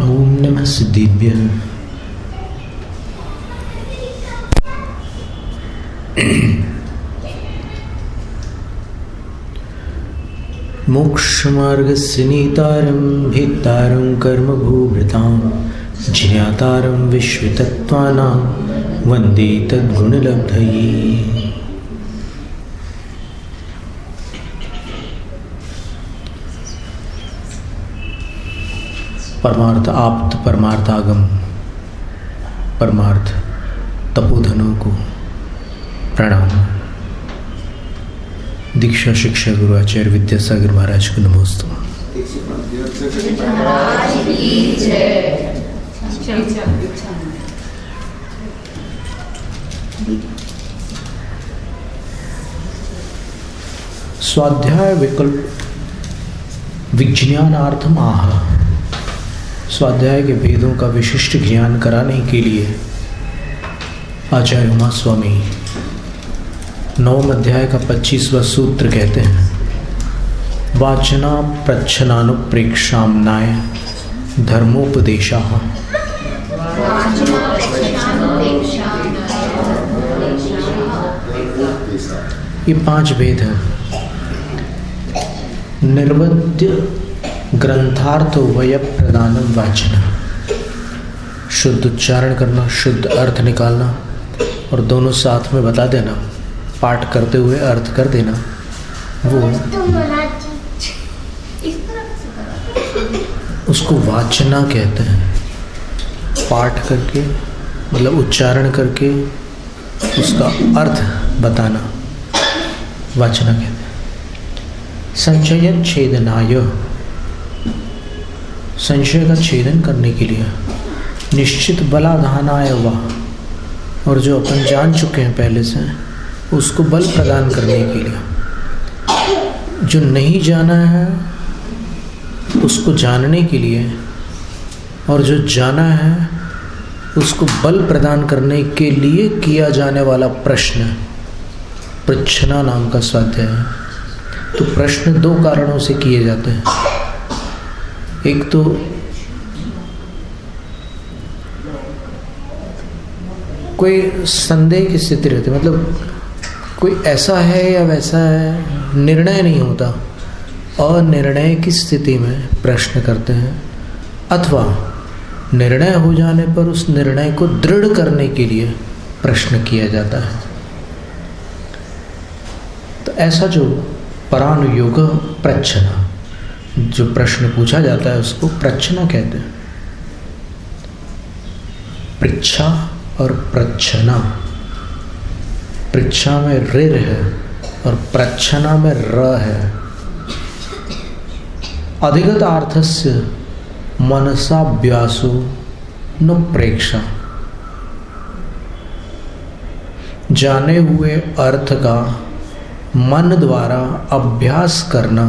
ओम नमः सिद्धिभ्यः। मोक्षमार्गस्य नीतारं भेत्तारं कर्मभूभृतां ज्ञातारं विश्वतत्त्वानां वन्दे तद्गुणलब्धये। परमार्थ आप्त परमार्थागम परमार्थ तपोधनों को प्रणाम। दीक्षा शिक्षा गुरु आचार्य विद्यासागर महाराज को नमोस्तु। स्वाध्याय विकल्प विज्ञानार्थम आह। स्वाध्याय के वेदों का विशिष्ट ज्ञान कराने के लिए आचार्य उमा स्वामी 9 अध्याय का 25वां सूत्र कहते हैं, वाचना प्रच्छनानुप्रेक्षाम्नाय धर्मोपदेशाः। ये 5 वेद हैं। निर्वद्य ग्रंथार्थ वय प्रदानम वाचना, शुद्ध उच्चारण करना, शुद्ध अर्थ निकालना और दोनों साथ में बता देना, पाठ करते हुए अर्थ कर देना, वो उसको वाचना कहते हैं। पाठ करके मतलब उच्चारण करके उसका अर्थ बताना वाचना कहते हैं। संशय छेदनाय, संशय का छेदन करने के लिए। निश्चित बलाधानाय वा, और जो अपन जान चुके हैं पहले से उसको बल प्रदान करने के लिए। जो नहीं जाना है उसको जानने के लिए, और जो जाना है उसको बल प्रदान करने के लिए किया जाने वाला प्रश्न पृच्छना नाम का स्वाध्याय है। तो प्रश्न 2 कारणों से किए जाते हैं। एक तो कोई संदेह की स्थिति रहती है, मतलब कोई ऐसा है या वैसा है, निर्णय नहीं होता, अनिर्णय की स्थिति में प्रश्न करते हैं। अथवा निर्णय हो जाने पर उस निर्णय को दृढ़ करने के लिए प्रश्न किया जाता है। तो ऐसा जो परानुयोग प्रच्छना, जो प्रश्न पूछा जाता है उसको प्रच्छना कहते हैं। पृच्छा और प्रच्छना, पृच्छा में ऋ है और प्रच्छना में र है। अधिगतार्थस्य मनसाभ्यासो नुप्रेक्षा, जाने हुए अर्थ का मन द्वारा अभ्यास करना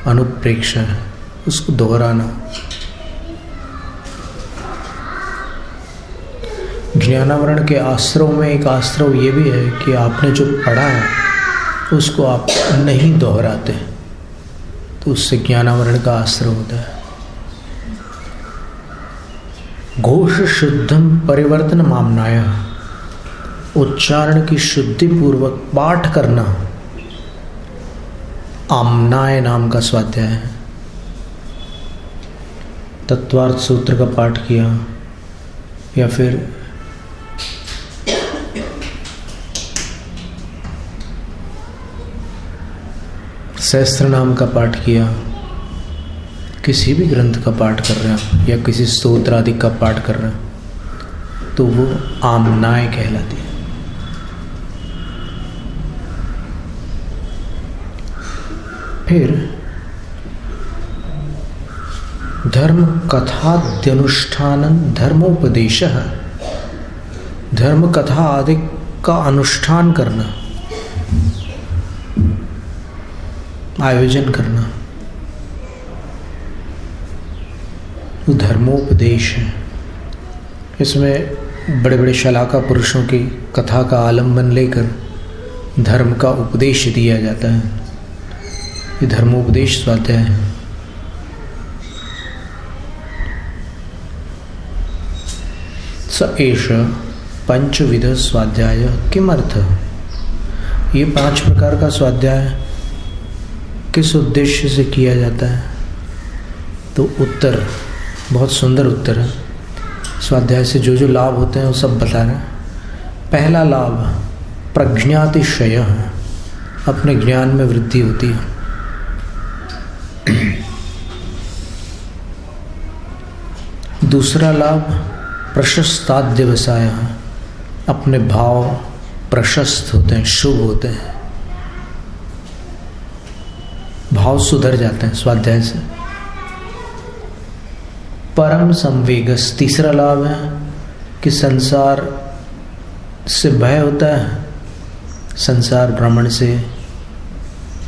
अनुप्रेक्षा है, उसको दोहराना। ज्ञानावरण के आश्रव में एक आश्रव ये भी है कि आपने जो पढ़ा है उसको आप नहीं दोहराते, तो उससे ज्ञानावरण का आश्रव होता है। घोष शुद्धम परिवर्तन मामनाय, उच्चारण की शुद्धि पूर्वक पाठ करना आमनाय नाम का स्वाध्याय है। तत्वार्थ सूत्र का पाठ किया या फिर सहस्त्र नाम का पाठ किया, किसी भी ग्रंथ का पाठ कर रहे हैं या किसी स्तोत्र आदि का पाठ कर रहे हैं तो वो आमनाय कहलाती है। फिर धर्म कथाद्यनुष्ठानं धर्मोपदेशः, धर्म कथा आदि का अनुष्ठान करना, आयोजन करना, वो धर्मोपदेश है। इसमें बड़े बड़े शलाका पुरुषों की कथा का आलम्बन लेकर धर्म का उपदेश दिया जाता है। ये धर्मोपदेश स्वाध्याय है। स एष पंचविध स्वाध्याय किमर्थ। ये 5 प्रकार का स्वाध्याय किस उद्देश्य से किया जाता है? तो उत्तर बहुत सुंदर उत्तर है। स्वाध्याय से जो जो लाभ होते हैं वो सब बता रहे हैं। पहला लाभ प्रज्ञातिशय, अपने ज्ञान में वृद्धि होती है। दूसरा लाभ प्रशस्ताद्यवसाय, अपने भाव प्रशस्त होते हैं, शुभ होते हैं, भाव सुधर जाते हैं स्वाध्याय से। परम संवेगस, तीसरा लाभ है कि संसार से भय होता है, संसार भ्रमण से,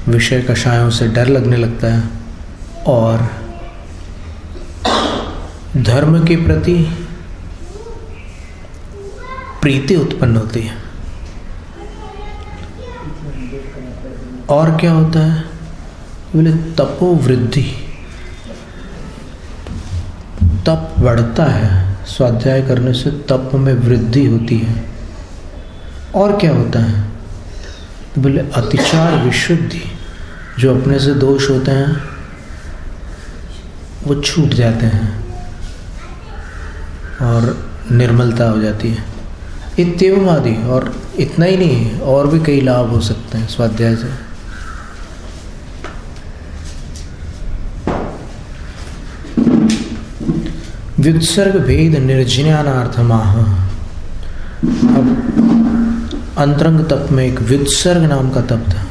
विषय कषायों से डर लगने लगता है और धर्म के प्रति प्रीति उत्पन्न होती है। और क्या होता है बोले तपो वृद्धि, तप बढ़ता है, स्वाध्याय करने से तप में वृद्धि होती है। और क्या होता है तो बोले अतिचार विशुद्धि, जो अपने से दोष होते हैं वो छूट जाते हैं और निर्मलता हो जाती है। इत्येवम आदि, और इतना ही नहीं, और भी कई लाभ हो सकते हैं स्वाध्याय से। व्युत्सर्ग भेद निर्ज्ञानार्थमाह। अब अंतरंग तप में एक व्युत्सर्ग नाम का तप था,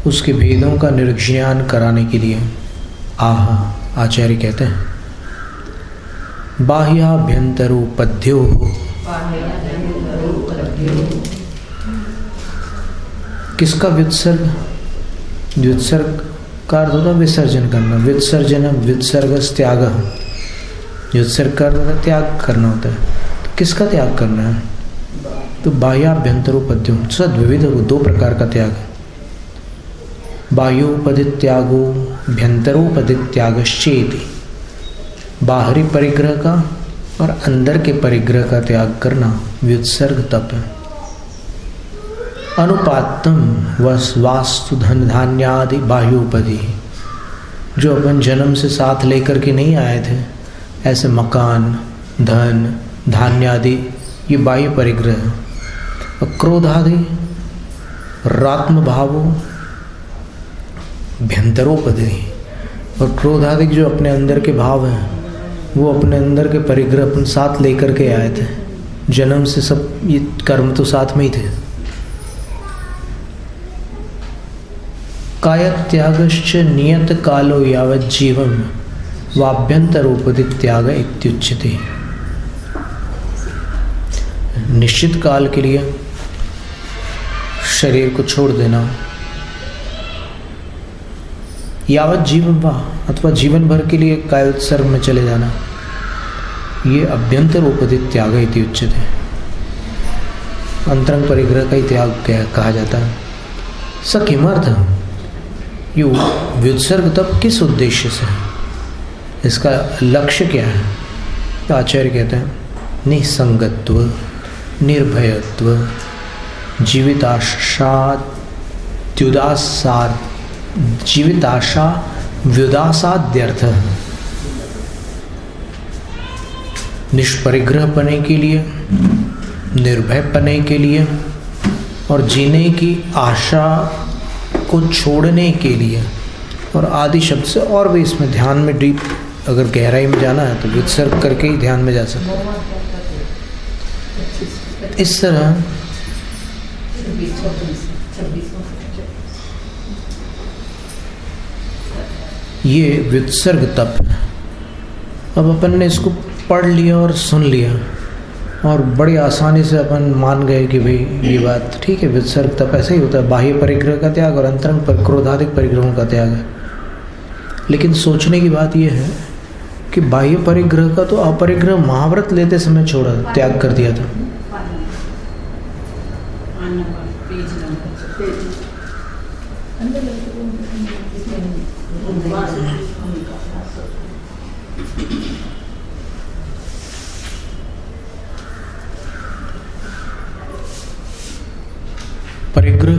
उसके भेदों का निर्ज्ञान कराने के लिए आचार्य कहते हैं बाह्याभ्यंतरोपद्यो। किसका व्युत्सर्ग? व्युत्सर्ग का अर्थ होता विसर्जन करना, व्युत्सर्जन व्युत्सर्गस् त्याग। व्युत्सर्ग का अर्थ होता त्याग करना होता है। तो किसका त्याग करना है? तो बाह्याभ्यंतरोपद्यो, सद्विविध, 2 प्रकार का त्याग है। बाह्योपदित त्यागो भ्यंतरोपदित त्यागश्चेति, बाहरी परिग्रह का और अंदर के परिग्रह का त्याग करना व्युत्सर्ग तप है। अनुपातम वास्तु धन धान्यादि बाह्योपधि, जो अपन जन्म से साथ लेकर के नहीं आए थे, ऐसे मकान, धन, धान्य आदि, ये बाह्य परिग्रह है। और क्रोधादि, रात्म भावो भ्यंतरोपधि, और क्रोधादि जो अपने अंदर के भाव हैं वो अपने अंदर के परिग्रह अपन साथ लेकर के आए थे, जन्म से सब ये कर्म तो साथ में ही थे। कायत्यागश्च नियत कालो यावत् जीवम वाभ्यंतरोपदित त्याग इत्युच्यते। निश्चित काल के लिए शरीर को छोड़ देना, यावत जीवन वा, अथवा जीवन भर के लिए कायोत्सर्ग में चले जाना, ये अभ्यंतरोपदित त्याग इति उच्यते। अंतरंग परिग्रह का ही त्याग कहा जाता है। स किमर्थ, ये व्युत्सर्ग तप किस उद्देश्य से है, इसका लक्ष्य क्या है? तो आचार्य कहते हैं निसंगत्व, निर्भयत्व, जीविताशा व्युदासाद्यर्थ। निष्परिग्रह पने के लिए, निर्भय पने के लिए और जीने की आशा को छोड़ने के लिए, और आदि शब्द से और भी इसमें ध्यान में डीप अगर गहराई में जाना है तो व्युत्सर्ग करके ही ध्यान में जा सकते हैं। इस तरह ये व्युत्सर्ग तप है। अब अपन ने इसको पढ़ लिया और सुन लिया और बड़ी आसानी से अपन मान गए कि भाई ये बात ठीक है, व्युत्सर्ग तप ऐसे ही होता है, बाह्य परिग्रह का त्याग और अंतरंग पर क्रोधादिक परिग्रहों का त्याग है। लेकिन सोचने की बात यह है कि बाह्य परिग्रह का तो अपरिग्रह महाव्रत लेते समय छोड़ा, त्याग कर दिया था।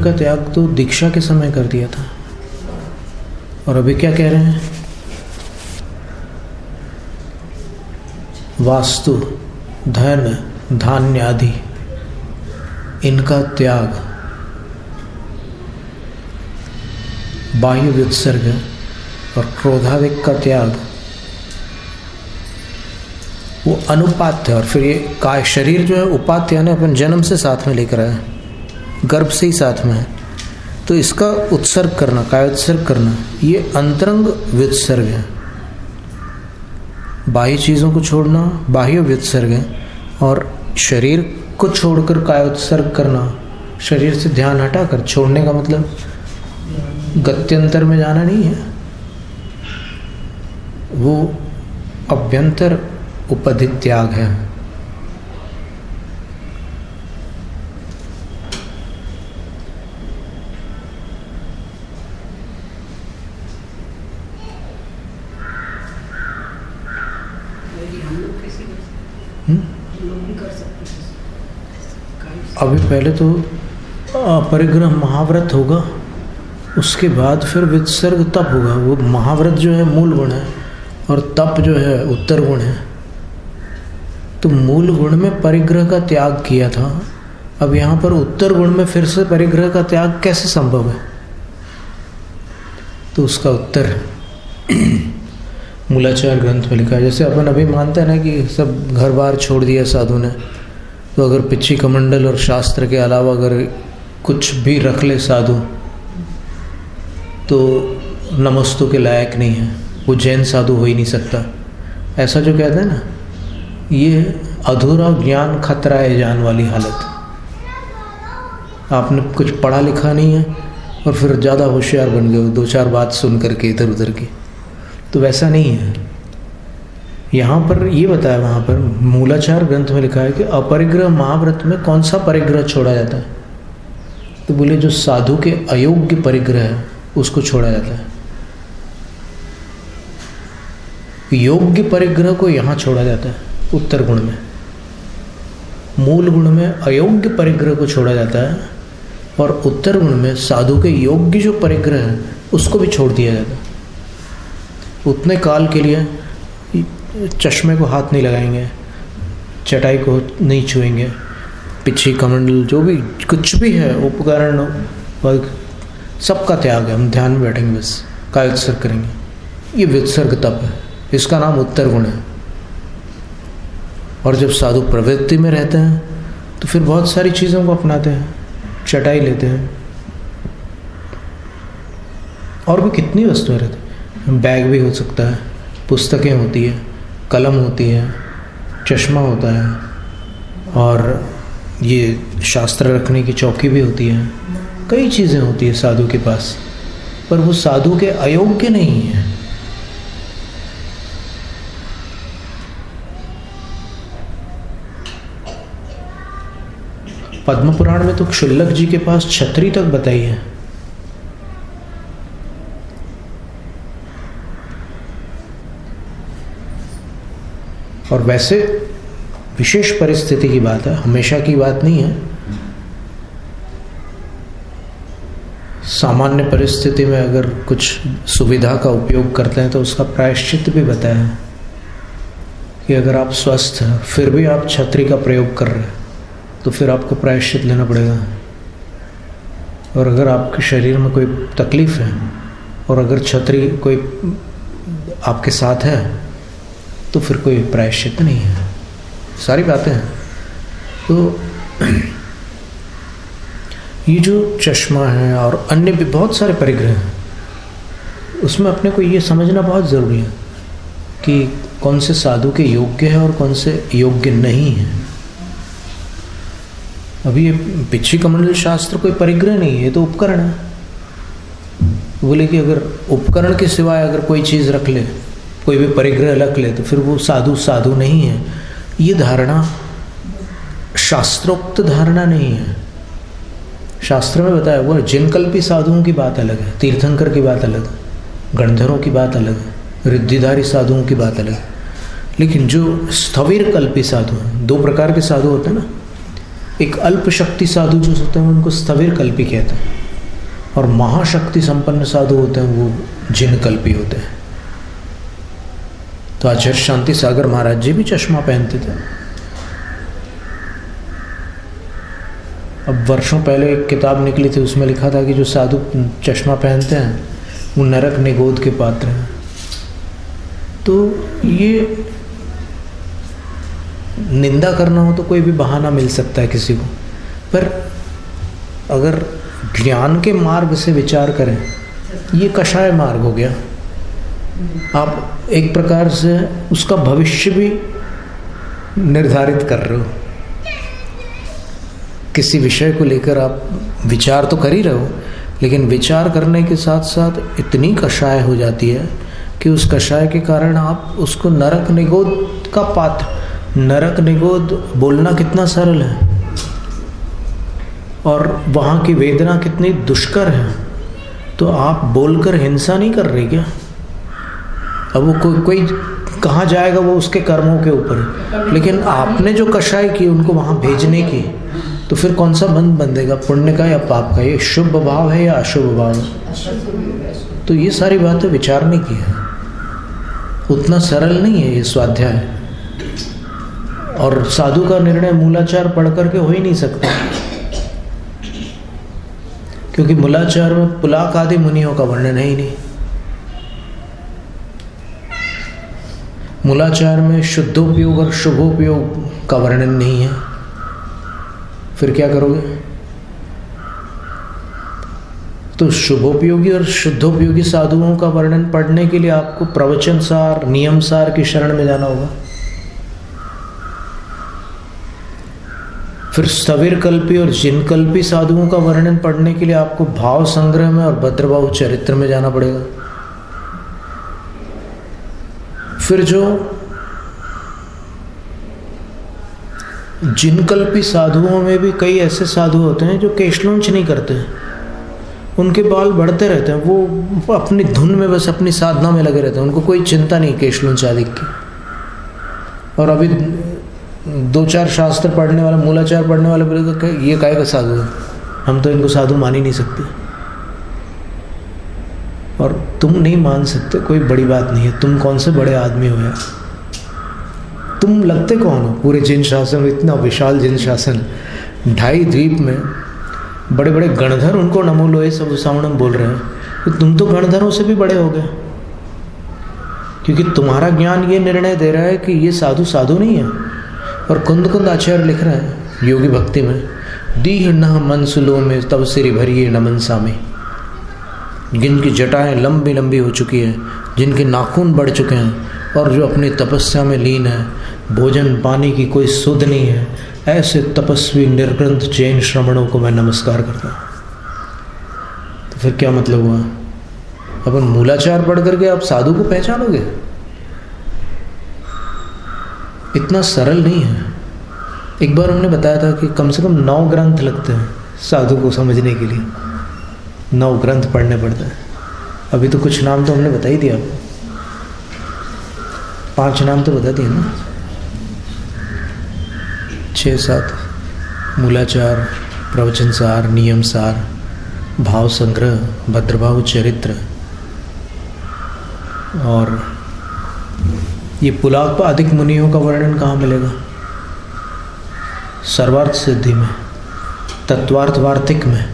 परिग्रह का त्याग तो दीक्षा के समय कर दिया था, और अभी क्या कह रहे हैं? वास्तु, धन, धान्य आदि इनका त्याग, बाह्य व्युत्सर्ग और क्रोधावेग का त्याग, वो अनुपात्य। और फिर ये काय शरीर जो है उपात्य, यानी अपन जन्म से साथ में लेकर आए, गर्भ से ही साथ में है, तो इसका उत्सर्ग करना, काय उत्सर्ग करना, ये अंतरंग व्युत्सर्ग है। बाह्य चीज़ों को छोड़ना बाह्य व्युत्सर्ग है, और शरीर को छोड़कर काय उत्सर्ग करना, शरीर से ध्यान हटाकर छोड़ने का मतलब गत्यंतर में जाना नहीं है, वो अभ्यंतर उपधित त्याग है। अभी पहले तो परिग्रह महाव्रत होगा, उसके बाद फिर वित्सर्ग तप होगा। वो महाव्रत जो है मूल गुण है और तप जो है उत्तर गुण है। तो मूल गुण में परिग्रह का त्याग किया था, अब यहाँ पर उत्तर गुण में फिर से परिग्रह का त्याग कैसे संभव है? तो उसका उत्तर मूलाचार ग्रंथ में लिखा है। जैसे अपन अभी मानते हैं ना कि सब घर बार छोड़ दिया साधु ने, तो अगर पिच्छी कमंडल और शास्त्र के अलावा अगर कुछ भी रख ले साधु तो नमस्तु के लायक नहीं है, वो जैन साधु हो ही नहीं सकता। ऐसा जो कहते हैं ना, ये अधूरा ज्ञान खतरा है जान वाली हालत। आपने कुछ पढ़ा लिखा नहीं है और फिर ज़्यादा होशियार बन गए, दो चार बात सुन करके इधर उधर की, तो वैसा नहीं है। यहाँ पर ये बताया, वहाँ पर मूलाचार ग्रंथ में लिखा है कि अपरिग्रह महाव्रत में कौन सा परिग्रह छोड़ा जाता है? तो बोले जो साधु के अयोग्य परिग्रह है उसको छोड़ा जाता है। योग्य परिग्रह को यहाँ छोड़ा जाता है उत्तर गुण में। मूल गुण में अयोग्य परिग्रह को छोड़ा जाता है और उत्तर गुण में साधु के योग्य जो परिग्रह है उसको भी छोड़ दिया जाता है। उतने काल के लिए चश्मे को हाथ नहीं लगाएंगे, चटाई को नहीं छुएंगे, पिच्छी कमंडल जो भी कुछ भी है उपकरण सबका त्याग है। हम ध्यान में बैठेंगे, बस काय उत्सर्ग करेंगे। ये व्युत्सर्ग तप है, इसका नाम उत्तर गुण है। और जब साधु प्रवृत्ति में रहते हैं तो फिर बहुत सारी चीज़ों को अपनाते हैं, चटाई लेते हैं, और भी कितनी वस्तुएं रहती हैं। बैग भी हो सकता है, पुस्तकें होती है, कलम होती है, चश्मा होता है, और ये शास्त्र रखने की चौकी भी होती है। कई चीज़ें होती है साधु के पास, पर वो साधु के अयोग्य नहीं है। पद्म पुराण में तो क्षुल्लक जी के पास छतरी तक बताई है। और वैसे विशेष परिस्थिति की बात है, हमेशा की बात नहीं है। सामान्य परिस्थिति में अगर कुछ सुविधा का उपयोग करते हैं तो उसका प्रायश्चित भी बताया है कि अगर आप स्वस्थ हैं फिर भी आप छतरी का प्रयोग कर रहे हैं तो फिर आपको प्रायश्चित लेना पड़ेगा। और अगर आपके शरीर में कोई तकलीफ है और अगर छतरी कोई आपके साथ है तो फिर कोई प्रायश्चित नहीं है। सारी बातें हैं। तो ये जो चश्मा है और अन्य भी बहुत सारे परिग्रह हैं, उसमें अपने को ये समझना बहुत ज़रूरी है कि कौन से साधु के योग्य है और कौन से योग्य नहीं है। अभी ये पिच्छी कमंडल शास्त्र कोई परिग्रह नहीं है, ये तो उपकरण है। बोले कि अगर उपकरण के सिवाय अगर कोई चीज़ रख ले, कोई भी परिग्रह रख ले, तो फिर वो साधु साधु नहीं है। ये धारणा शास्त्रोक्त धारणा नहीं है। शास्त्र में बताया हुआ जिनकल्पी साधुओं की बात अलग है, तीर्थंकर की बात अलग है, गणधरों की बात अलग है, रिद्धिधारी साधुओं की बात अलग है। लेकिन जो स्थविर कल्पी साधु हैं, दो प्रकार के साधु होते हैं ना, एक अल्प शक्ति साधु जो होते हैं उनको स्थविर कल्पी कहते हैं, और महाशक्ति संपन्न साधु होते हैं वो जिन कल्पी होते हैं। तो आचार्य शांति सागर महाराज जी भी चश्मा पहनते थे। अब वर्षों पहले एक किताब निकली थी, उसमें लिखा था कि जो साधु चश्मा पहनते हैं वो नरक निगोद के पात्र हैं। तो ये निंदा करना हो तो कोई भी बहाना मिल सकता है किसी को, पर अगर ज्ञान के मार्ग से विचार करें, ये कषाय मार्ग हो गया। आप एक प्रकार से उसका भविष्य भी निर्धारित कर रहे हो। किसी विषय को लेकर आप विचार तो कर ही रहे हो, लेकिन विचार करने के साथ साथ इतनी कषाय हो जाती है कि उस कषाय के कारण आप उसको नरक निगोद का पात्र, नरक निगोद बोलना कितना सरल है और वहाँ की वेदना कितनी दुष्कर है, तो आप बोलकर हिंसा नहीं कर रहे क्या? अब वो कोई कहाँ जाएगा, वो उसके कर्मों के ऊपर है, लेकिन आपने जो कषाय की उनको वहाँ भेजने की, तो फिर कौन सा बंध बंधेगा, पुण्य का या पाप का? ये शुभ भाव है या अशुभ भाव है? तो ये सारी बातें विचारने की है, उतना सरल नहीं है ये स्वाध्याय। और साधु का निर्णय मूलाचार पढ़ करके हो ही नहीं सकता, क्योंकि मूलाचार में पुलाक आदि मुनियों का वर्णन है ही नहीं। मूलाचार में शुद्धोपयोग और शुभोपयोग का वर्णन नहीं है, फिर क्या करोगे? तो शुभोपयोगी और शुद्धोपयोगी साधुओं का वर्णन पढ़ने के लिए आपको प्रवचन सार, नियम सार की शरण में जाना होगा। फिर स्थविर कल्पी और जिन कल्पी साधुओं का वर्णन पढ़ने के लिए आपको भाव संग्रह में और भद्रभाव चरित्र में जाना पड़ेगा। फिर जो जिन कल्पी साधुओं में भी कई ऐसे साधु होते हैं जो केशलोंच नहीं करते हैं, उनके बाल बढ़ते रहते हैं, वो अपनी धुन में बस अपनी साधना में लगे रहते हैं, उनको कोई चिंता नहीं केशलोंच आदि की। और अभी 2-4 शास्त्र पढ़ने वाला, मूलाचार पढ़ने वाले बोले तो ये काय का साधु है, हम तो इनको साधु मान ही नहीं सकते। और तुम नहीं मान सकते, कोई बड़ी बात नहीं है। तुम कौन से बड़े आदमी हो यार, तुम लगते कौन हो? पूरे जिन शासन में, इतना विशाल जिन शासन, 2.5 द्वीप में बड़े बड़े गणधर उनको नमो लोए सब सावणम बोल रहे हैं, तो तुम तो गणधरों से भी बड़े हो गए, क्योंकि तुम्हारा ज्ञान ये निर्णय दे रहा है कि ये साधु साधु नहीं है। और कुंद आचार्य लिख रहे हैं योगी भक्ति में, दीह न मनसुलो में तब सिर भरिए नमन सामे, जिनकी जटाएं लंबी लंबी हो चुकी हैं, जिनके नाखून बढ़ चुके हैं और जो अपनी तपस्या में लीन है, भोजन पानी की कोई सुध नहीं है, ऐसे तपस्वी निर्ग्रंथ जैन श्रमणों को मैं नमस्कार करता हूँ। तो फिर क्या मतलब हुआ? अपन मूलाचार पढ़ करके आप साधु को पहचानोगे? इतना सरल नहीं है। एक बार हमने बताया था कि कम से कम 9 ग्रंथ लगते हैं साधु को समझने के लिए, 9 ग्रंथ पढ़ने पड़ते हैं। अभी तो कुछ नाम तो हमने बता ही दिया आपको, 5 नाम तो बता दिए ना, 6-7 मूलाचार, प्रवचन सार, नियम सार, भाव संग्रह, भद्रभाव चरित्र, और ये पुलाक अधिक मुनियों का वर्णन कहाँ मिलेगा? सर्वार्थ सिद्धि में, तत्वार्थ वार्तिक में,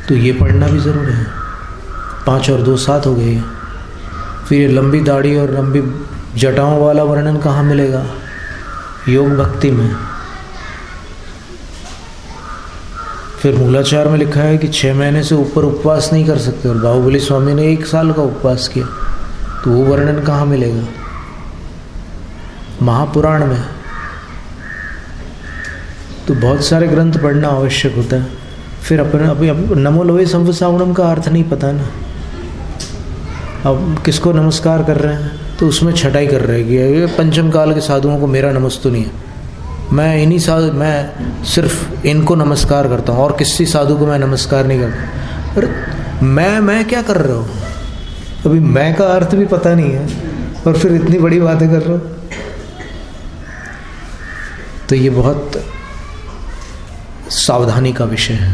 तो ये पढ़ना भी ज़रूरी है। 5 और 2 7 हो गए। फिर ये लंबी दाढ़ी और लंबी जटाओं वाला वर्णन कहाँ मिलेगा? योग भक्ति में। फिर मूलाचार में लिखा है कि 6 महीने से ऊपर उपवास नहीं कर सकते, और बाहुबली स्वामी ने 1 साल का उपवास किया, तो वो वर्णन कहाँ मिलेगा? महापुराण में। तो बहुत सारे ग्रंथ पढ़ना आवश्यक होता है। फिर अभी नमो लोए संव सावणम का अर्थ नहीं पता ना, अब किसको नमस्कार कर रहे हैं तो उसमें छटाई कर रहे हैं कि ये पंचम काल के साधुओं को मेरा नमस्तु नहीं है, मैं सिर्फ इनको नमस्कार करता हूँ और किसी साधु को मैं नमस्कार नहीं करता। पर मैं क्या कर रहा हूँ? अभी मैं का अर्थ भी पता नहीं है और फिर इतनी बड़ी बातें कर रहा हूँ। तो ये बहुत सावधानी का विषय है।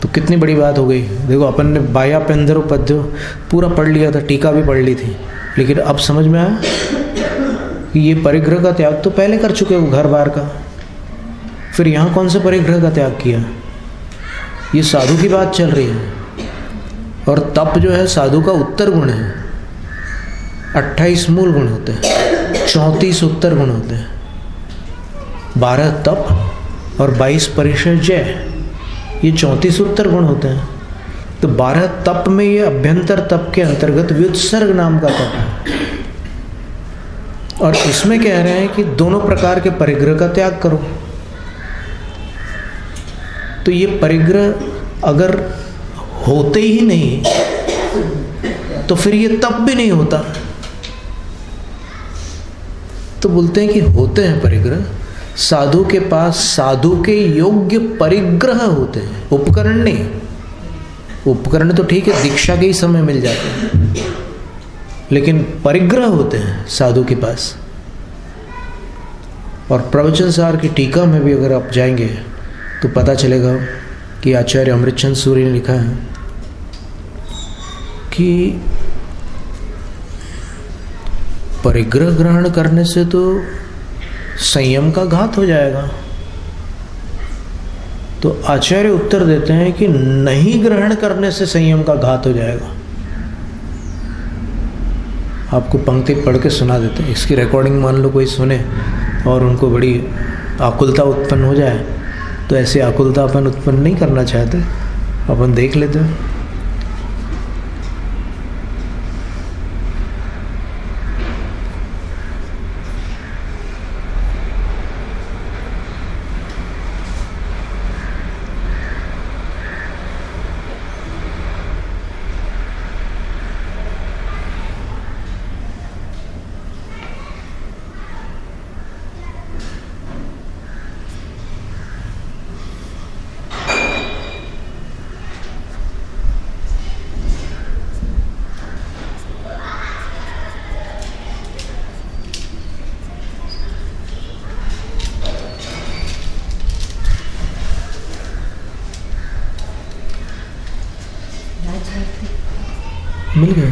तो कितनी बड़ी बात हो गई। देखो अपन ने बाह्याभ्यंतरोपद्यो पूरा पढ़ लिया था, टीका भी पढ़ ली थी, लेकिन अब समझ में आया कि ये परिग्रह का त्याग तो पहले कर चुके हो घर बार का, फिर यहाँ कौन से परिग्रह का त्याग किया। ये साधु की बात चल रही है। और तप जो है साधु का उत्तर गुण है। 28 मूल गुण होते हैं, 34 उत्तर गुण होते हैं, 12 तप और 22 परिचर्या, ये 34 उत्तर गुण होते हैं। तो 12 तप में ये अभ्यंतर तप के अंतर्गत व्युत्सर्ग नाम का तप है। और इसमें कह रहे हैं कि दोनों प्रकार के परिग्रह का त्याग करो। तो ये परिग्रह अगर होते ही नहीं तो फिर ये तप भी नहीं होता। तो बोलते हैं कि होते हैं परिग्रह, साधु के पास साधु के योग्य परिग्रह होते हैं, उपकरण नहीं। उपकरण तो ठीक है, दीक्षा के ही समय मिल जाते हैं, लेकिन परिग्रह होते हैं साधु के पास। और प्रवचन सार की टीका में भी अगर आप जाएंगे तो पता चलेगा कि आचार्य अमृतचंद सूरी ने लिखा है कि परिग्रह ग्रहण करने से तो संयम का घात हो जाएगा। तो आचार्य उत्तर देते हैं कि नहीं ग्रहण करने से संयम का घात हो जाएगा। आपको पंक्ति पढ़ के सुना देते हैं, इसकी रिकॉर्डिंग मान लो कोई सुने और उनको बड़ी आकुलता उत्पन्न हो जाए, तो ऐसी आकुलता अपन उत्पन्न नहीं करना चाहते, अपन देख लेते हैं। मिल गए।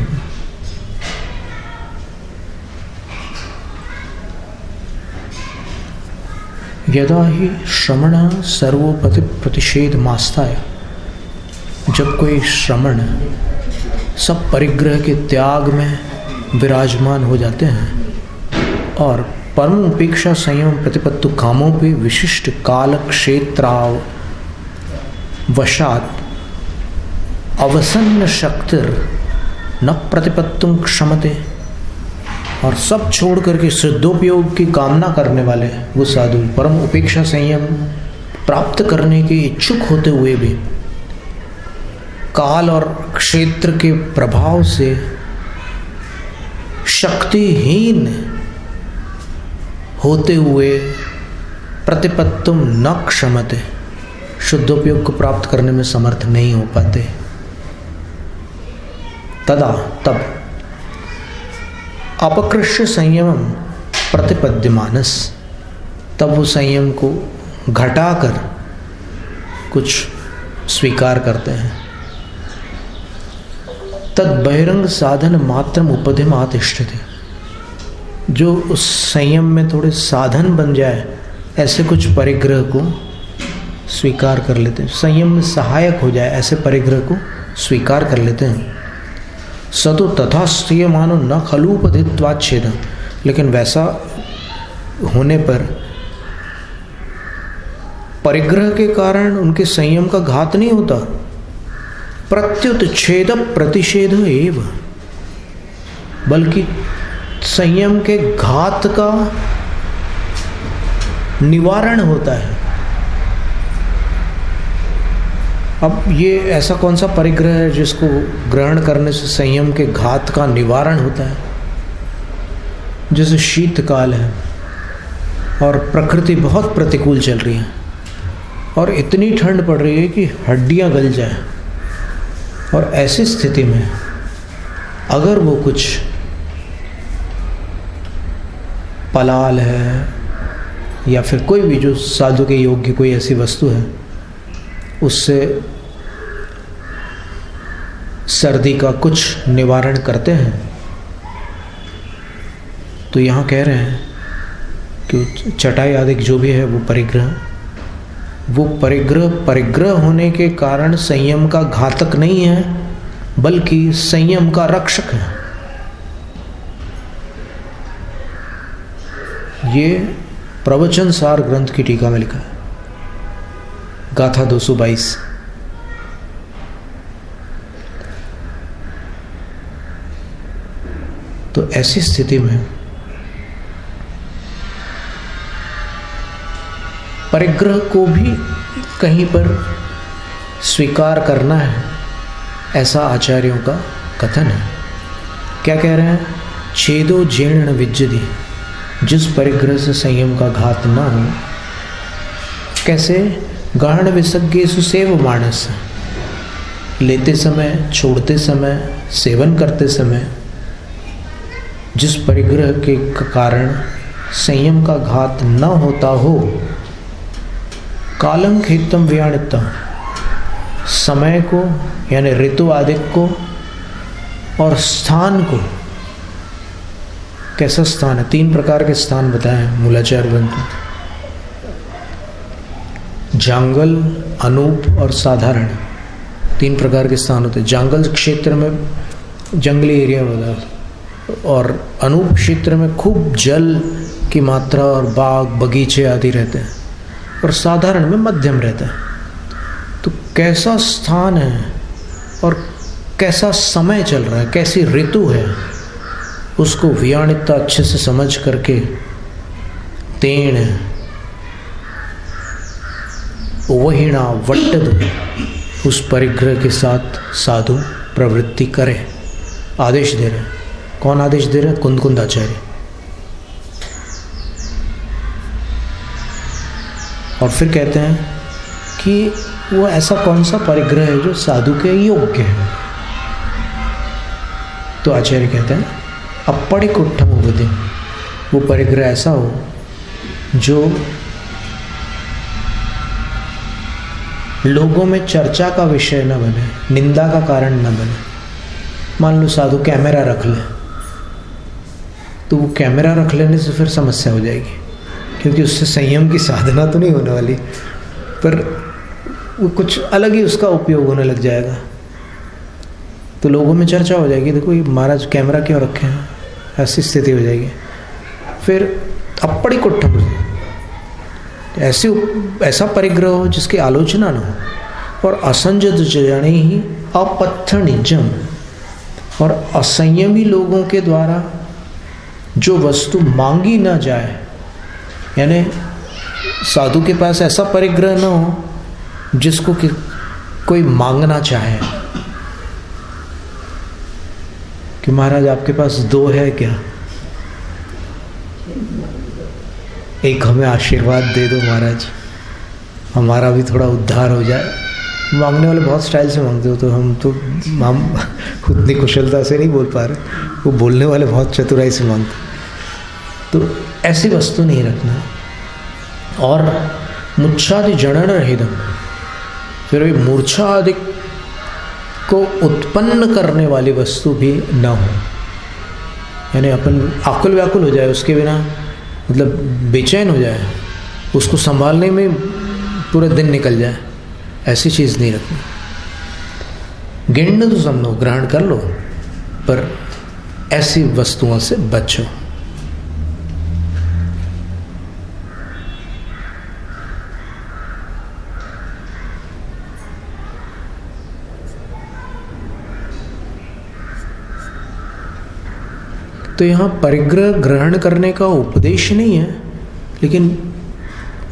यदा ही श्रमण सर्वोपति प्रतिषेध मास्ताय, जब कोई श्रमण सब परिग्रह के त्याग में विराजमान हो जाते हैं और परम उपेक्षा संयम प्रतिपत्तु कामों पे विशिष्ट काल क्षेत्राव वशात अवसन्न शक्तिर न प्रतिपत्तुम क्षमते, और सब छोड़ करके सिद्धोपयोग की कामना करने वाले वो साधु परम उपेक्षा संयम प्राप्त करने के इच्छुक होते हुए भी काल और क्षेत्र के प्रभाव से शक्तिहीन होते हुए प्रतिपत्तुम न क्षमते, शुद्धोपयोग को प्राप्त करने में समर्थ नहीं हो पाते। तदा तब अपकृष्य संयम प्रतिपद्यमानस, तब वो संयम को घटाकर कुछ स्वीकार करते हैं। तद बहिरंग साधन मात्रम उपधिमात इष्टते, जो उस संयम में थोड़े साधन बन जाए ऐसे कुछ परिग्रह को स्वीकार कर लेते हैं, संयम में सहायक हो जाए ऐसे परिग्रह को स्वीकार कर लेते हैं। सतो तथा स्त्रिय मानो न खलूपधित्वाच्छेद, लेकिन वैसा होने पर परिग्रह के कारण उनके संयम का घात नहीं होता, प्रत्युत छेद प्रतिषेध एव, बल्कि संयम के घात का निवारण होता है। अब ये ऐसा कौन सा परिग्रह है जिसको ग्रहण करने से संयम के घात का निवारण होता है? जैसे शीतकाल है और प्रकृति बहुत प्रतिकूल चल रही है और इतनी ठंड पड़ रही है कि हड्डियां गल जाए, और ऐसी स्थिति में अगर वो कुछ पलाल है या फिर कोई भी जो साधु के योग्य कोई ऐसी वस्तु है, उससे सर्दी का कुछ निवारण करते हैं। तो यहाँ कह रहे हैं कि चटाई आदि जो भी है वो परिग्रह होने के कारण संयम का घातक नहीं है, बल्कि संयम का रक्षक है। ये प्रवचन सार ग्रंथ की टीका में लिखा है, गाथा 222। तो ऐसी स्थिति में परिग्रह को भी कहीं पर स्वीकार करना है, ऐसा आचार्यों का कथन है। क्या कह रहे हैं? छेदो जीर्ण विज्जति, जिस परिग्रह से संयम का घात न हो। कैसे? गहन विसर्गे सुसेव मानस, लेते समय, छोड़ते समय, सेवन करते समय जिस परिग्रह के कारण संयम का घात न होता हो। कालं खेतम व्याणितम, समय को यानी ऋतु आदि को और स्थान को। कैसा स्थान है? 3 प्रकार के स्थान बताए हैं मूलाचार्य ग्रंथ में, जांगल, अनूप और साधारण। 3 प्रकार के स्थान होते हैं। जांगल क्षेत्र में जंगली एरिया होता है, और अनूप क्षेत्र में खूब जल की मात्रा और बाग बगीचे आदि रहते हैं, और साधारण में मध्यम रहता है। तो कैसा स्थान है और कैसा समय चल रहा है, कैसी ऋतु है, उसको व्याणिता अच्छे से समझ करके तेण वहीणा वट्टद, उस परिग्रह के साथ साधु प्रवृत्ति करे। आदेश दे रहे हैं। कौन आदेश दे रहे हैं? कुंद आचार्य। और फिर कहते हैं कि वो ऐसा कौन सा परिग्रह है जो साधु के योग्य है। तो आचार्य कहते हैं अपरिकुट्ठम बुद्धि, वो परिग्रह ऐसा हो जो लोगों में चर्चा का विषय न बने, निंदा का कारण न बने। मान लो साधु कैमरा रख ले, तो वो कैमरा रख लेने से फिर समस्या हो जाएगी, क्योंकि उससे संयम की साधना तो नहीं होने वाली, पर वो कुछ अलग ही उसका उपयोग होने लग जाएगा। तो लोगों में चर्चा हो जाएगी, देखो ये महाराज कैमरा क्यों रखे हैं, ऐसी स्थिति हो जाएगी। फिर अपड़ी कुट्ठम, ऐसा परिग्रह हो जिसकी आलोचना न हो, और असंजत जने ही अपत्थ निजम, और असंयमी लोगों के द्वारा जो वस्तु मांगी ना जाए, यानी साधु के पास ऐसा परिग्रह न हो जिसको कोई मांगना चाहे कि महाराज आपके पास 2 है क्या, एक हमें आशीर्वाद दे दो महाराज, हमारा भी थोड़ा उद्धार हो जाए। मांगने वाले बहुत स्टाइल से मांगते हो, तो हम उतनी कुशलता से नहीं बोल पा रहे, वो बोलने वाले बहुत चतुराई से मांगते। तो ऐसी वस्तु नहीं रखना। और मुच्छादि जनन रहितम, फिर भी मूर्छा आदि को उत्पन्न करने वाली वस्तु भी न हो, यानी अपन आकुल व्याकुल हो जाए उसके बिना, मतलब बेचैन हो जाए, उसको संभालने में पूरा दिन निकल जाए, ऐसी चीज़ नहीं रखनी। गिण्य तो समझो, ग्रहण कर लो, पर ऐसी वस्तुओं से बचो। तो यहाँ परिग्रह ग्रहण करने का उपदेश नहीं है, लेकिन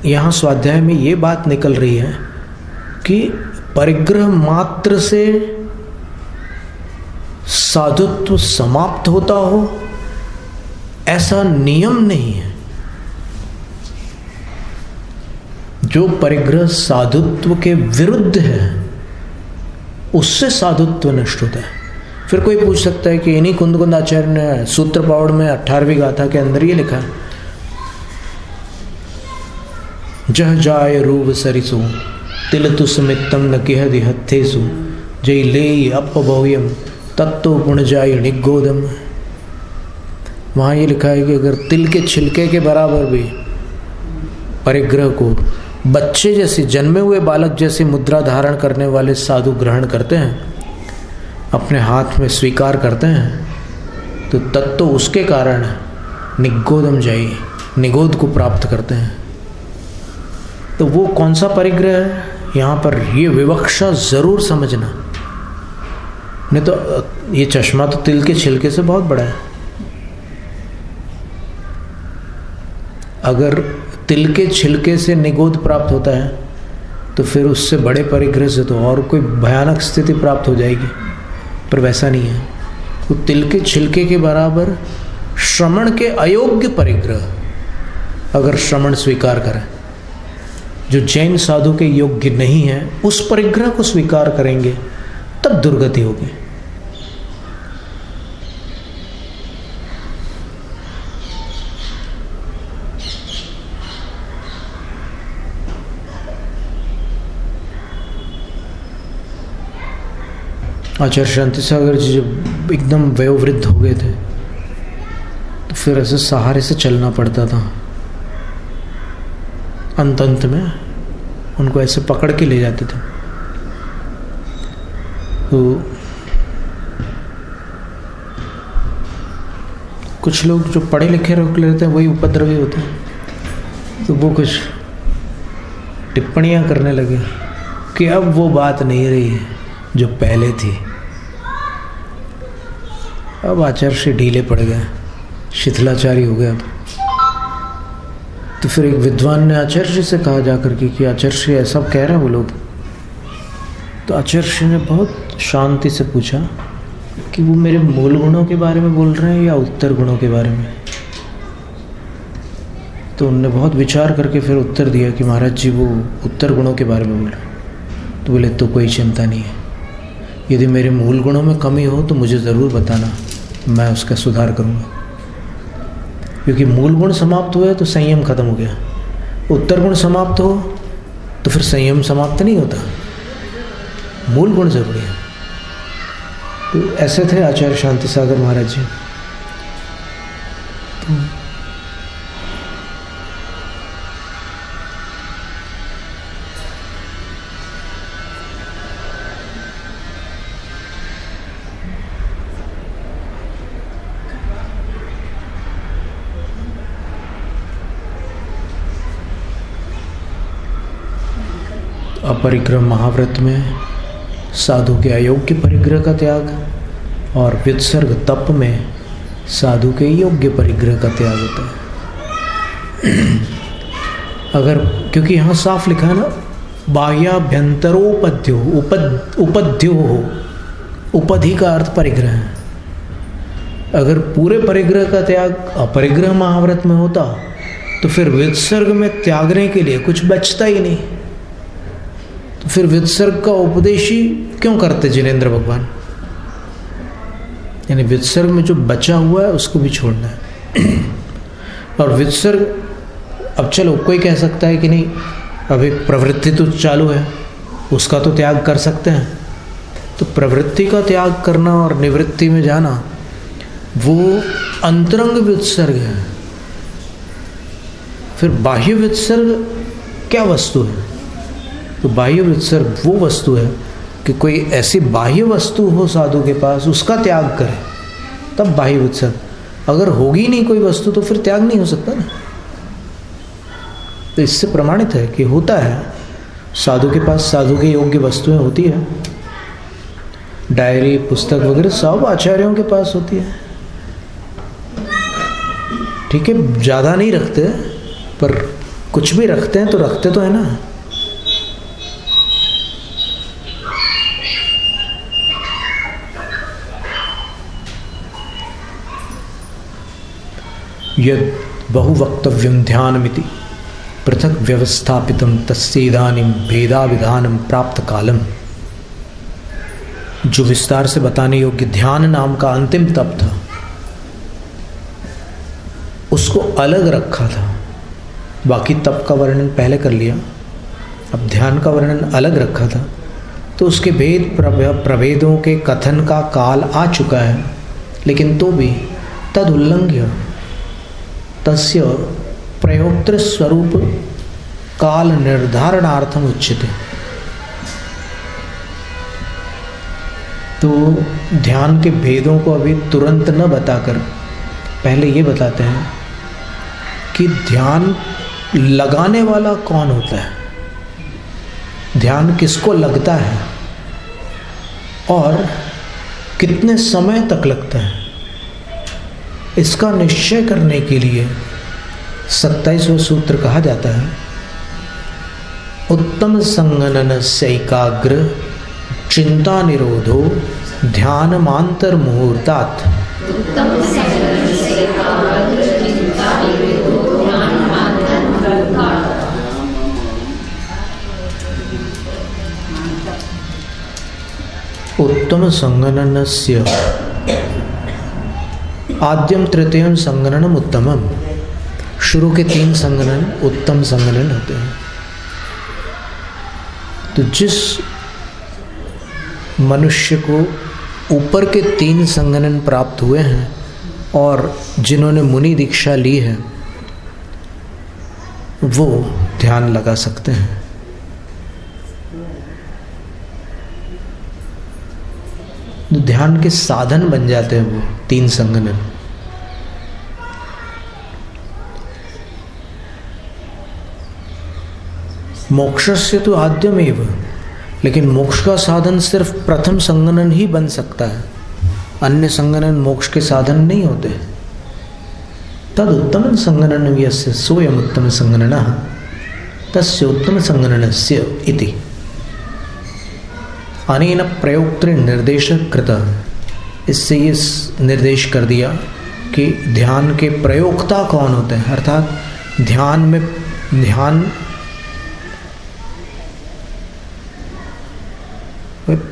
यहाँ स्वाध्याय में ये बात निकल रही है कि परिग्रह मात्र से साधुत्व समाप्त होता हो, ऐसा नियम नहीं है। जो परिग्रह साधुत्व के विरुद्ध है, उससे साधुत्व नष्ट होता है। फिर कोई पूछ सकता है कि इन्हीं कुंद आचार्य ने सूत्र पावड़ में 18वीं गाथा के अंदर ये लिखा है जह जाय रूप सरिसु तिल तुसमित्तम न किह दिहत्थेसु जय ले अपभव्यम तत्तो पुण्य जाय निगोदम। वहाँ ये लिखा है कि अगर तिल के छिलके के बराबर भी परिग्रह को बच्चे जैसे जन्मे हुए बालक जैसे मुद्रा धारण करने वाले साधु ग्रहण करते हैं, अपने हाथ में स्वीकार करते हैं, तो तत्तो उसके कारण निगोदम जाई, निगोद को प्राप्त करते हैं। तो वो कौन सा परिग्रह है, यहाँ पर ये विवक्षा जरूर समझना, नहीं तो ये चश्मा तो तिल के छिलके से बहुत बड़ा है। अगर तिल के छिलके से निगोद प्राप्त होता है तो फिर उससे बड़े परिग्रह से तो और कोई भयानक स्थिति प्राप्त हो जाएगी, पर वैसा नहीं है। तो तिल के छिलके के बराबर श्रवण के अयोग्य परिग्रह अगर श्रवण स्वीकार करें, जो जैन साधु के योग्य नहीं है, उस परिग्रह को स्वीकार करेंगे तब दुर्गति होगी। आचार्य शांति सागर जी जब एकदम वयोवृद्ध हो गए थे तो फिर ऐसे सहारे से चलना पड़ता था। अंत में उनको ऐसे पकड़ के ले जाते थे। तो कुछ लोग जो पढ़े लिखे रोक लेते हैं वही उपद्रवी होते हैं। तो वो कुछ टिप्पणियां करने लगे कि अब वो बात नहीं रही है जो पहले थी। अब आचार्य से ढीले पड़ गए, शिथिलाचारी हो गए। अब तो फिर एक विद्वान ने आचार्य जी से कहा जाकर के कि आचार्य जी ऐसा कह रहे हैं वो लोग। तो आचार्य जी ने बहुत शांति से पूछा कि वो मेरे मूल गुणों के बारे में बोल रहे हैं या उत्तर गुणों के बारे में। तो उन्होंने बहुत विचार करके फिर उत्तर दिया कि महाराज जी वो उत्तर गुणों के बारे में बोल रहे हैं। तो बोले तो कोई चिंता नहीं है, यदि मेरे मूल गुणों में कमी हो तो मुझे ज़रूर बताना, मैं उसका सुधार करूँगा। क्योंकि मूल गुण समाप्त हुए तो संयम खत्म हो गया, उत्तर गुण समाप्त हो तो फिर संयम समाप्त नहीं होता, मूल गुण जरूरी है। तो ऐसे थे आचार्य शांति सागर महाराज जी। अपरिग्रह महाव्रत में साधु के अयोग्य परिग्रह का त्याग और वित्सर्ग तप में साधु के योग्य परिग्रह का त्याग होता है। अगर क्योंकि यहाँ साफ लिखा है ना, बाह्याभ्यंतरोपद्यो उपद्यो हो, उपधि का अर्थ परिग्रह है। अगर पूरे परिग्रह का त्याग अपरिग्रह महाव्रत में होता तो फिर वित्सर्ग में त्यागने के लिए कुछ बचता ही नहीं। तो फिर वित्सर्ग का उपदेश ही क्यों करते जिनेंद्र भगवान? यानी वित्सर्ग में जो बचा हुआ है उसको भी छोड़ना है। और वित्सर्ग, अब चलो कोई कह सकता है कि नहीं अभी प्रवृत्ति तो चालू है, उसका तो त्याग कर सकते हैं। तो प्रवृत्ति का त्याग करना और निवृत्ति में जाना वो अंतरंग वित्सर्ग है। फिर बाह्य वित्सर्ग क्या वस्तु है? तो बाह्य वित्सर्ग वो वस्तु है कि कोई ऐसी बाह्य वस्तु हो साधु के पास, उसका त्याग करे, तब बाह्य वित्सर्ग। अगर होगी नहीं कोई वस्तु तो फिर त्याग नहीं हो सकता ना। तो इससे प्रमाणित है कि होता है, साधु के पास साधु के योग्य वस्तुएं होती है, डायरी पुस्तक वगैरह सब आचार्यों के पास होती है। ठीक है, ज़्यादा नहीं रखते पर कुछ भी रखते हैं तो रखते तो है ना। यद बहुवक्तव्यं ध्यानमिति पृथक व्यवस्थापितं तस्यैदानीं भेदाविधानं प्राप्त कालम। जो विस्तार से बताने योग्य ध्यान नाम का अंतिम तप था, उसको अलग रखा था बाकी तप का वर्णन पहले कर लिया, अब ध्यान का वर्णन अलग रखा था, तो उसके भेद प्रभेदों के कथन का काल आ चुका है, लेकिन तो भी तद उल्लंघ्य तस्य प्रयोक्तृ स्वरूप काल निर्धारणार्थम उच्यते। तो ध्यान के भेदों को अभी तुरंत न बताकर पहले ये बताते हैं कि ध्यान लगाने वाला कौन होता है, ध्यान किसको लगता है और कितने समय तक लगता है। इसका निश्चय करने के लिए 27वां सूत्र कहा जाता है, उत्तम संगनन से एकाग्र चिंता निरोधो ध्यान मांतर मुहूर्तात्। उत्तम संगणनस्य आद्यम तृतीयम संगणनम उत्तमम। शुरू के 3 संगणन उत्तम संगणन होते हैं। तो जिस मनुष्य को ऊपर के 3 संगणन प्राप्त हुए हैं और जिन्होंने मुनि दीक्षा ली है, वो ध्यान लगा सकते हैं। तो ध्यान के साधन बन जाते हैं वो 3 संगणन। मोक्षस्य तो आद्यमेव, लेकिन मोक्ष का साधन सिर्फ प्रथम संगणन ही बन सकता है, अन्य संगणन मोक्ष के साधन नहीं होते। तद उत्तम संगणन यस्य सोयम उत्तम संगणनः तस्य उत्तम संगणनस्य इति अनेन प्रयोक्तृ निर्देश कृतः। इससे ये निर्देश कर दिया कि ध्यान के प्रयोक्ता कौन होते हैं, अर्थात ध्यान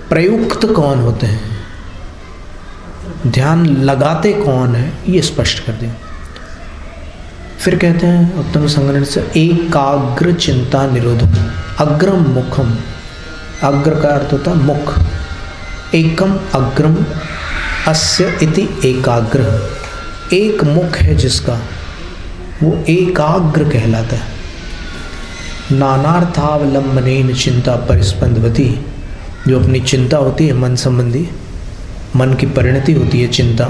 प्रयुक्त कौन होते हैं, ध्यान लगाते कौन है, ये स्पष्ट कर दिया। फिर कहते हैं उत्तम संगणन से एकाग्र चिंता निरोधम अग्रम मुखम। अग्र का अर्थ होता है मुख। एकम अग्रम अस्य इति एकाग्र। एक मुख है जिसका, वो एकाग्र कहलाता है। नानार्थावलंबनेन चिंता परिस्पंदवती। जो अपनी चिंता होती है मन संबंधी, मन की परिणति होती है चिंता,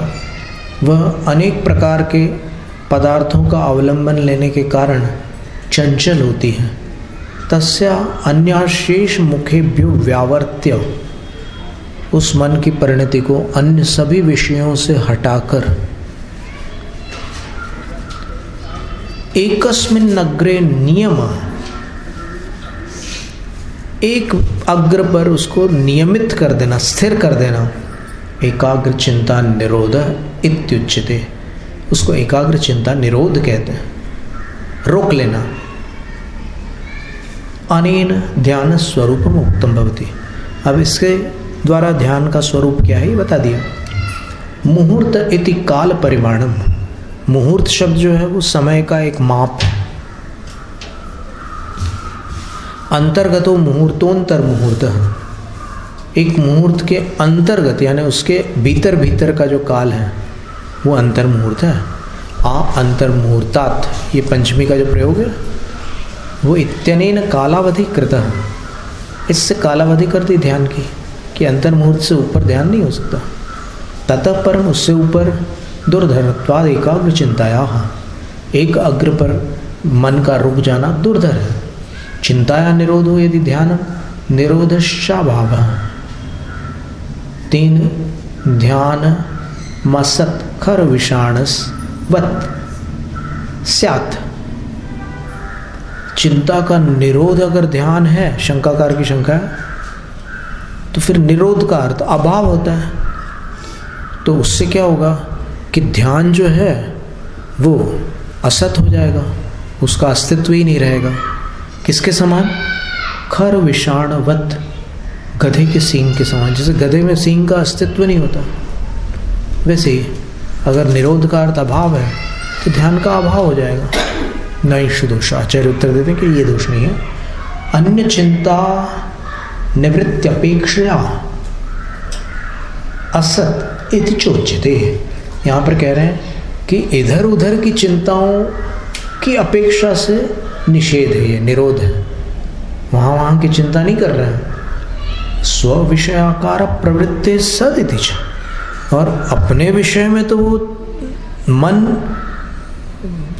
वह अनेक प्रकार के पदार्थों का अवलंबन लेने के कारण चंचल होती है। तस्या अन्याशेष मुखेभ्यो व्यावर्त्य। उस मन की परिणति को अन्य सभी विषयों से हटाकर एकस्मिन् अग्रे नियम, एक अग्र पर उसको नियमित कर देना, स्थिर कर देना। एकाग्र चिंता निरोध इत्युच्यते। उसको एकाग्र चिंता निरोध कहते हैं, रोक लेना। अनेन ध्यान स्वरूपम उक्तम भवति। अब इसके द्वारा ध्यान का स्वरूप क्या है ये बता दिया। मुहूर्त इति काल परिमाणम। मुहूर्त शब्द जो है वो समय का एक माप है। अंतर्गतो मुहूर्तोंतर मुहूर्त। एक मुहूर्त के अंतर्गत यानी उसके भीतर भीतर का जो काल है वो अंतर मुहूर्त है। अंतर मुहूर्तात्, ये पंचमी का जो प्रयोग है वो इत्यनेन कालावधि कृतः। इससे कालावधि कर दी ध्यान की कि अंतर मुहूर्त से ऊपर ध्यान नहीं हो सकता। ततः परम, उससे ऊपर दुर्धरत्वाद एकाग्र चिंताया। एक अग्र पर मन का रुक जाना दुर्धर है। चिंताया निरोधो यदि ध्यान निरोधश्चाभाव। 3 ध्यान मसत खर विषाणस वत स्यात्। चिंता का निरोध अगर ध्यान है, शंकाकार की शंका है, तो फिर निरोध का अर्थ अभाव होता है। तो उससे क्या होगा कि ध्यान जो है वो असत हो जाएगा, उसका अस्तित्व ही नहीं रहेगा। किसके समान? खर विषाणवत, गधे के सींग के समान। जैसे गधे में सींग का अस्तित्व नहीं होता, वैसे ही अगर निरोध का अर्थ अभाव है तो ध्यान का अभाव हो जाएगा। नैष दोष। आचार्य उत्तर देते हैं कि ये दोष नहीं है। अन्य चिंता निवृत्त्यपेक्षया असत इति चोच्यते। यहाँ पर कह रहे हैं कि इधर उधर की चिंताओं की अपेक्षा से निषेध है, ये निरोध है। वहाँ की चिंता नहीं कर रहे हैं। स्व विषयाकार प्रवृत्ति सदिति च, और अपने विषय में तो वो मन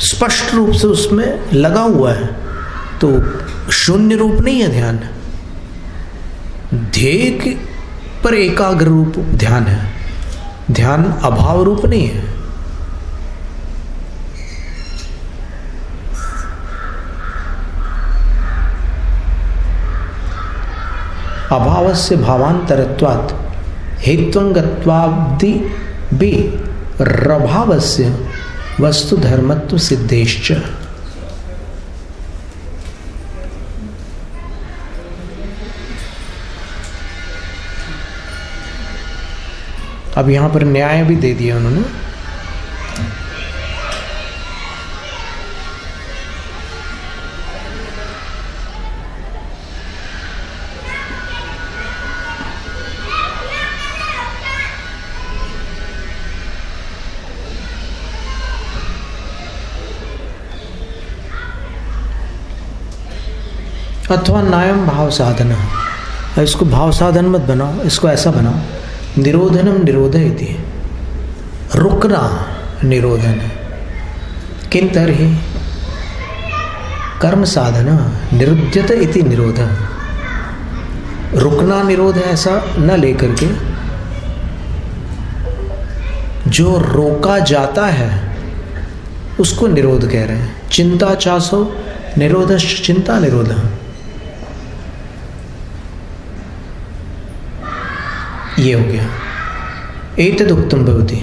स्पष्ट रूप से उसमें लगा हुआ है, तो शून्य रूप नहीं है ध्यान। ध्येय पर एकाग्र रूप ध्यान है, ध्यान अभाव रूप नहीं है। अभावस्य भावांतरत्वात् हेत्वंगत्वाब्धि बि रभावस्य वस्तु धर्मत्व सिद्धेश्च। अब यहां पर न्याय भी दे दिया उन्होंने। अथवा नायम भाव साधन, इसको भाव साधन मत बनाओ, इसको ऐसा बनाओ निरोधनम निरोध इति, रुकना निरोधन है। किन तरहि कर्म साधना निरुध्यत इति निरोध। रुकना निरोध है ऐसा न लेकर के जो रोका जाता है उसको निरोध कह रहे हैं। चिंता चासो निरोधश्च चिंता निरोध। ये हो गया। एतदुक्तम भवति,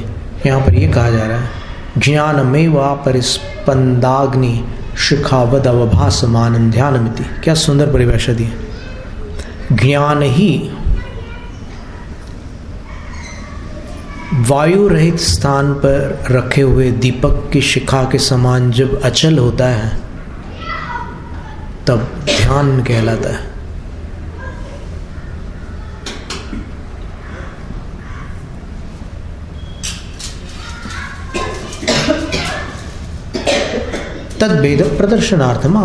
यहाँ पर ये कहा जा रहा है ज्ञानमेवा परिस्पंदाग्नि शिखावद अवभासमानं ध्यानमिति। क्या सुंदर परिभाषा दी। ज्ञान ही वायु रहित स्थान पर रखे हुए दीपक की शिखा के समान जब अचल होता है तब ध्यान कहलाता है। तद भेद प्रदर्शनार्थम।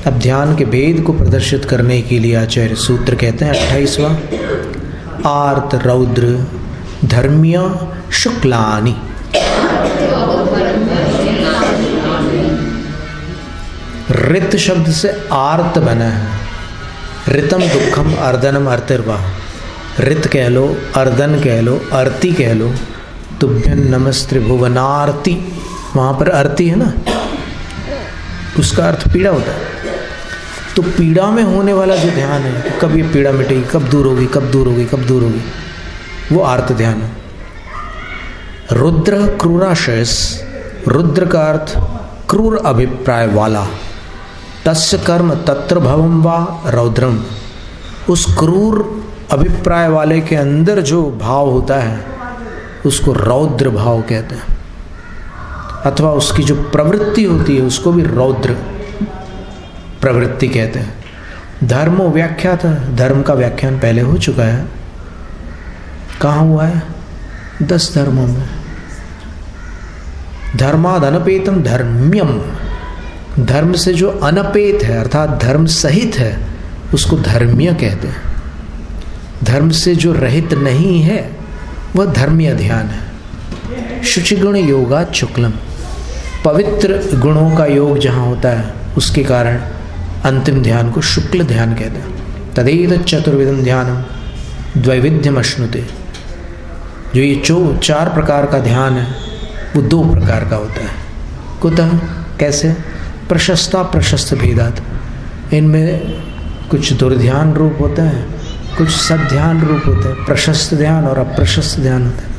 अब ध्यान के भेद को प्रदर्शित करने के लिए आचार्य सूत्र कहते हैं 28वां आर्त रौद्र धर्म्य शुक्लानि। ऋत शब्द से आर्त बना है। ऋतम दुखम अर्दनम अर्तिर्वा। ऋत कह लो, अर्दन कह लो, अर्ति कह लो। तुभ्यं नमस्ते भुवनार्ति, वहाँ पर अर्ति है ना, उसका अर्थ पीड़ा होता है। तो पीड़ा में होने वाला जो ध्यान है, कब ये पीड़ा मिटेगी, कब दूर होगी, कब दूर होगी, कब दूर होगी, वो आर्त ध्यान है। रुद्र क्रूराशयस, रुद्र का अर्थ क्रूर अभिप्राय वाला। तस्य कर्म तत्र भवम वा रौद्रम। उस क्रूर अभिप्राय वाले के अंदर जो भाव होता है उसको रौद्र भाव कहते हैं, अथवा उसकी जो प्रवृत्ति होती है उसको भी रौद्र प्रवृत्ति कहते हैं। धर्मो व्याख्यात, धर्म का व्याख्यान पहले हो चुका है। कहाँ हुआ है? 10 धर्मों में। धर्माद अनपेतम धर्म्यम, धर्म से जो अनपेत है अर्थात धर्म सहित है उसको धर्म्य कहते हैं। धर्म से जो रहित नहीं है वह धर्म्य ध्यान है। शुचिगुण योगात् शुक्लम, पवित्र गुणों का योग जहाँ होता है उसके कारण अंतिम ध्यान को शुक्ल ध्यान कहते हैं। तदेतत् चतुर्विधम ध्यानम द्वैविध्यम अश्नुते। जो ये 4 प्रकार का ध्यान है वो 2 प्रकार का होता है। कुतः, कैसे? प्रशस्ता प्रशस्त भेदात। इनमें कुछ दुर्ध्यान रूप होता है, कुछ सध्यान रूप होता है। प्रशस्त ध्यान और अप्रशस्त ध्यान होता है।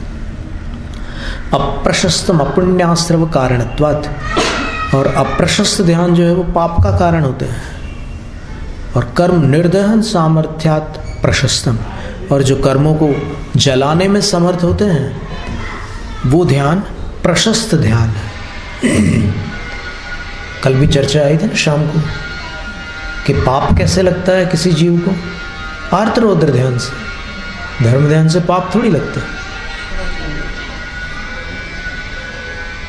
अप्रशस्तम अपुण्यास्त्रव कारणत्वात्, और अप्रशस्त ध्यान जो है वो पाप का कारण होता है। और कर्म निर्दहन सामर्थ्यात् प्रशस्तम, और जो कर्मों को जलाने में समर्थ होते हैं, वो ध्यान प्रशस्त ध्यान है। कल भी चर्चा आई थी ना शाम को कि पाप कैसे लगता है किसी जीव को, आर्त रौद्र ध्यान से। धर्म ध्यान से पाप थोड़ी लगता।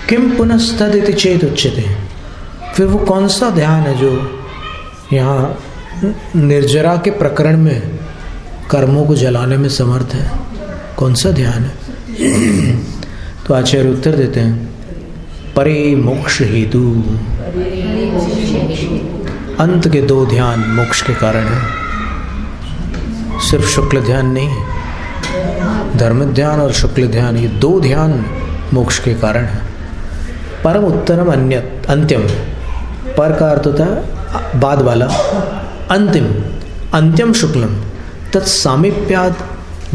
किम पुनस्तदिति चेत उच्यते, फिर वो कौन सा ध्यान है जो यहाँ निर्जरा के प्रकरण में कर्मों को जलाने में समर्थ है? कौन सा ध्यान है? तो आचार्य उत्तर देते हैं, परे मोक्ष हेतु। अंत के 2 ध्यान मोक्ष के कारण है, सिर्फ शुक्ल ध्यान नहीं है। धर्म ध्यान और शुक्ल ध्यान, ये 2 ध्यान मोक्ष के कारण है। परम उत्तरम अन्यत, अंत्यम। पर का अर्थ होता है बाद वाला, अंतिम, अंत्यम शुक्लम तत्सामीप्याद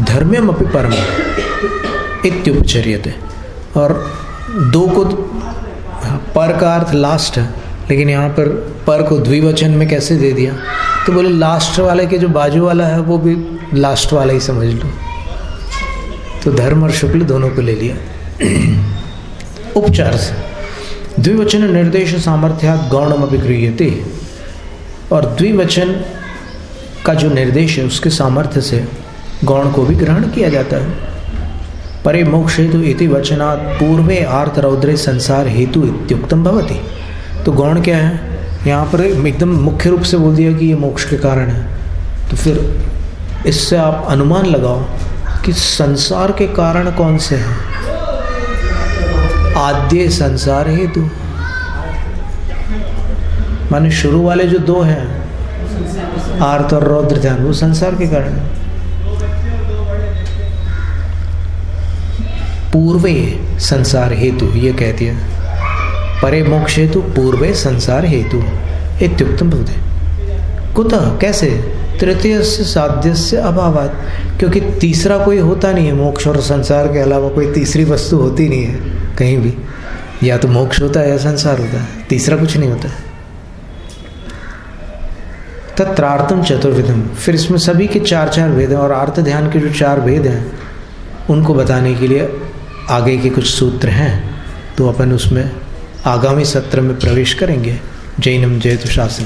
धर्म्यम अपि परम इत्युपचर्यते। और 2 को पर का अर्थ लास्ट है, लेकिन यहाँ पर को द्विवचन में कैसे दे दिया? तो बोले लास्ट वाले के जो बाजू वाला है वो भी लास्ट वाला ही समझ लो। तो धर्म और शुक्ल दोनों को ले लिया। उपचार से द्विवचन निर्देश सामर्थ्यात् गौणम अपि गृह्यते। और द्विवचन का जो निर्देश है उसके सामर्थ्य से गौण को भी ग्रहण किया जाता है। परे मोक्ष हेतु इति वचनात् पूर्वे आर्त रौद्रे संसार हेतु इत्युक्तम भवति। तो गौण क्या है? यहाँ पर एकदम मुख्य रूप से बोल दिया कि ये मोक्ष के कारण है। तो फिर इससे आप अनुमान लगाओ कि संसार के कारण कौन से हैं? आद्य संसार हेतु, माने शुरू वाले जो 2 हैं आर्त और रौद्र ध्यान, वो संसार के कारण है। पूर्वे संसार हेतु ये कह दिया, परे मोक्ष हेतु पूर्वे संसार हेतु इत्युक्तम भवति। कुतः, कैसे? तृतीय से साध्य से अभावात, क्योंकि तीसरा कोई होता नहीं है। मोक्ष और संसार के अलावा कोई तीसरी वस्तु होती नहीं है कहीं भी। या तो मोक्ष होता है या संसार होता है, तीसरा कुछ नहीं होता। तत्रार्थम चतुर्विधम, फिर इसमें सभी के 4 भेद हैं। और आर्त ध्यान के जो 4 भेद हैं उनको बताने के लिए आगे के कुछ सूत्र हैं, तो अपन उसमें आगामी सत्र में प्रवेश करेंगे। जैनम जयतु शास्त्र।